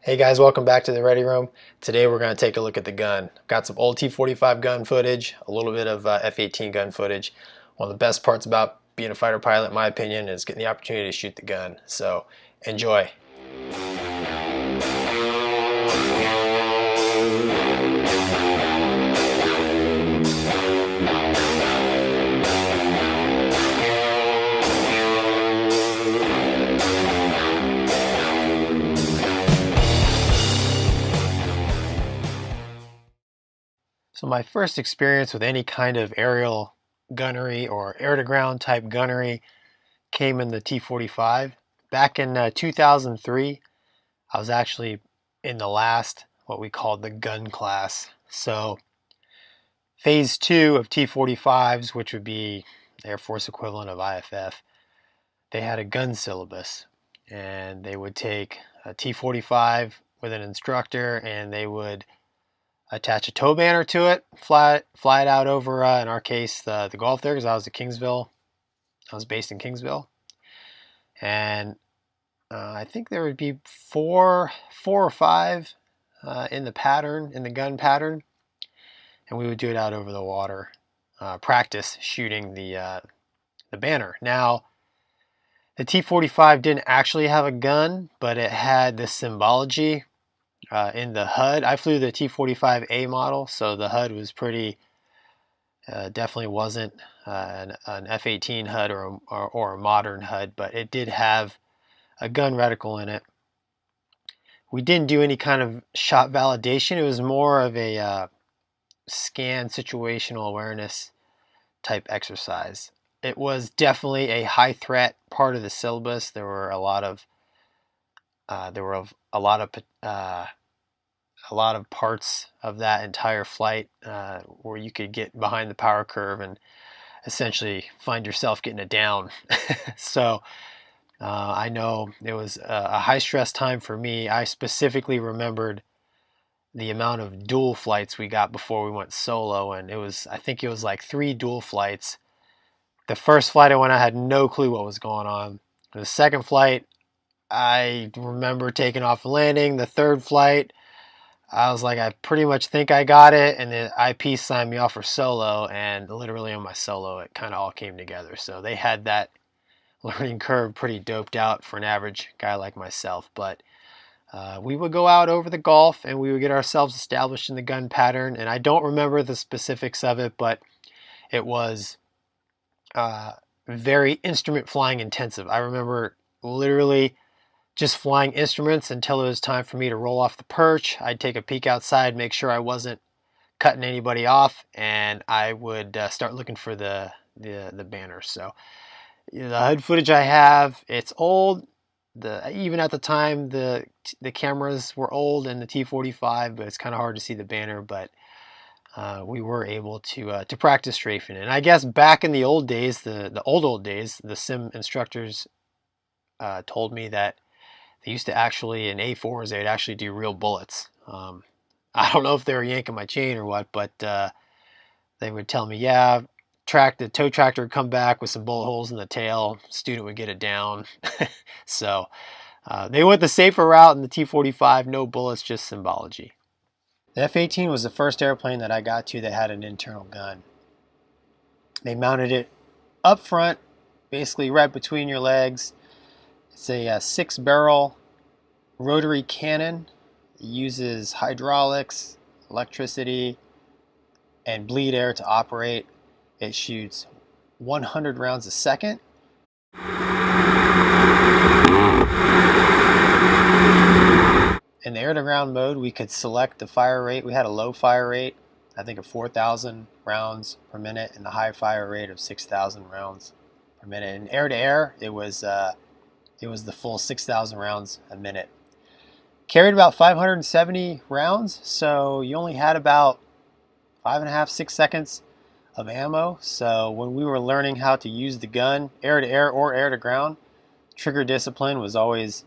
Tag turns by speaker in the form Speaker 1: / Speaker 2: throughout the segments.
Speaker 1: Hey guys, welcome back to the Ready Room. Today we're going to take a look at the gun. I've got some old T-45 gun footage, a little bit of F-18 gun footage. One of the best parts about being a fighter pilot, in my opinion, is getting the opportunity to shoot the gun. So enjoy. So my first experience with any kind of aerial gunnery or air-to-ground type gunnery came in the T-45. Back in 2003, I was actually in the last, what we called the gun class. So phase 2 of T-45s, which would be the Air Force equivalent of IFF, they had a gun syllabus. And they would take a T-45 with an instructor and they would attach a tow banner to it, fly it out over, in our case, the Gulf there, because I was at Kingsville. I was based in Kingsville. And I think there would be four or five in the pattern, in the gun pattern. And we would do it out over the water, practice shooting the banner. Now, the T-45 didn't actually have a gun, but it had this symbology in the HUD. I flew the T-45A model, so the HUD was pretty, definitely wasn't an F-18 HUD or a modern HUD, but it did have a gun reticle in it. We didn't do any kind of shot validation. It was more of a scan situational awareness type exercise. It was definitely a high threat part of the syllabus. There were a lot of parts of that entire flight where you could get behind the power curve and essentially find yourself getting it down. So I know it was a high stress time for me. I specifically remembered the amount of dual flights we got before we went solo, and I think it was like 3 dual flights. The first flight I went, I had no clue what was going on. The second flight, I remember taking off and landing. The third flight, I was like, I pretty much think I got it, and the IP signed me off for solo, and literally on my solo, it kind of all came together. So they had that learning curve pretty doped out for an average guy like myself. But we would go out over the Gulf, and we would get ourselves established in the gun pattern, and I don't remember the specifics of it, but it was very instrument flying intensive. I remember literally just flying instruments until it was time for me to roll off the perch. I'd take a peek outside, make sure I wasn't cutting anybody off, and I would start looking for the banner. So the HUD footage I have, it's old. Even at the time, the cameras were old in the T-45, but it's kind of hard to see the banner. But we were able to practice strafing. And I guess back in the old days, the old days, the sim instructors told me that they used to actually, in A4s, they would actually do real bullets. I don't know if they were yanking my chain or what, but they would tell me, yeah, the tow tractor would come back with some bullet holes in the tail. Student would get it down. So they went the safer route in the T-45, no bullets, just symbology. The F-18 was the first airplane that I got to that had an internal gun. They mounted it up front, basically right between your legs. It's a 6-barrel rotary cannon. It uses hydraulics, electricity, and bleed air to operate. It shoots 100 rounds a second. In the air-to-ground mode, we could select the fire rate. We had a low fire rate, I think of 4,000 rounds per minute, and a high fire rate of 6,000 rounds per minute. In air-to-air, it was the full 6,000 rounds a minute. Carried about 570 rounds, so you only had about 5.5, 6 seconds of ammo. So when we were learning how to use the gun, air-to-air or air-to-ground, trigger discipline was always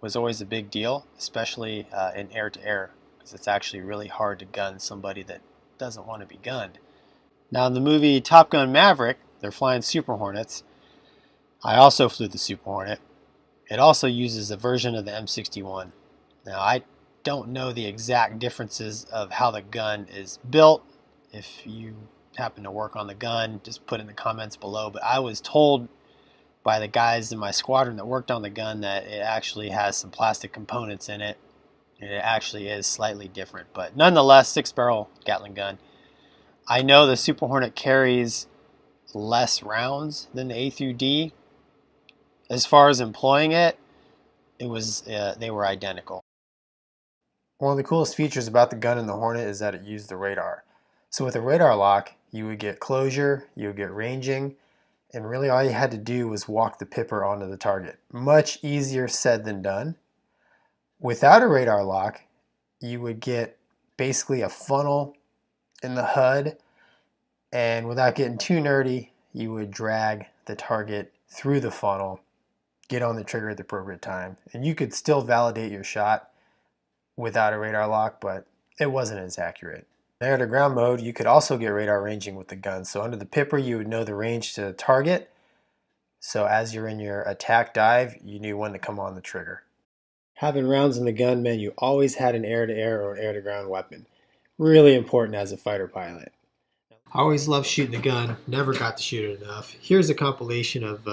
Speaker 1: a big deal, especially in air-to-air, because it's actually really hard to gun somebody that doesn't want to be gunned. Now in the movie Top Gun Maverick, they're flying Super Hornets. I also flew the Super Hornet. It also uses a version of the M61. Now, I don't know the exact differences of how the gun is built. If you happen to work on the gun, just put in the comments below. But I was told by the guys in my squadron that worked on the gun that it actually has some plastic components in it, and it actually is slightly different. But nonetheless, 6-barrel Gatling gun. I know the Super Hornet carries less rounds than the A through D. As far as employing it, they were identical. One of the coolest features about the gun in the Hornet is that it used the radar. So with a radar lock, you would get closure, you would get ranging, and really all you had to do was walk the pipper onto the target. Much easier said than done. Without a radar lock, you would get basically a funnel in the HUD, and without getting too nerdy, you would drag the target through the funnel, get on the trigger at the appropriate time, and you could still validate your shot without a radar lock, but it wasn't as accurate. In air-to-ground mode, you could also get radar ranging with the gun. So under the pipper, you would know the range to the target. So as you're in your attack dive, you knew when to come on the trigger. Having rounds in the gun meant you always had an air-to-air or an air-to-ground weapon. Really important as a fighter pilot. I always loved shooting the gun, never got to shoot it enough. Here's a compilation of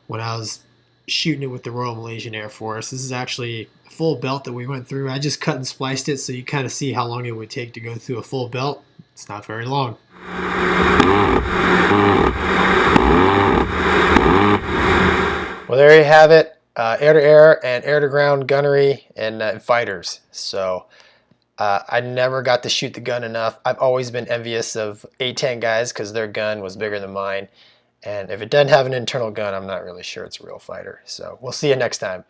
Speaker 1: when I was shooting it with the Royal Malaysian Air Force. This is actually a full belt that we went through. I just cut and spliced it so you kind of see how long it would take to go through a full belt. It's not very long. Well, there you have it. Air-to-air and air-to-ground gunnery and fighters. So I never got to shoot the gun enough. I've always been envious of A-10 guys because their gun was bigger than mine. And if it doesn't have an internal gun, I'm not really sure it's a real fighter. So we'll see you next time.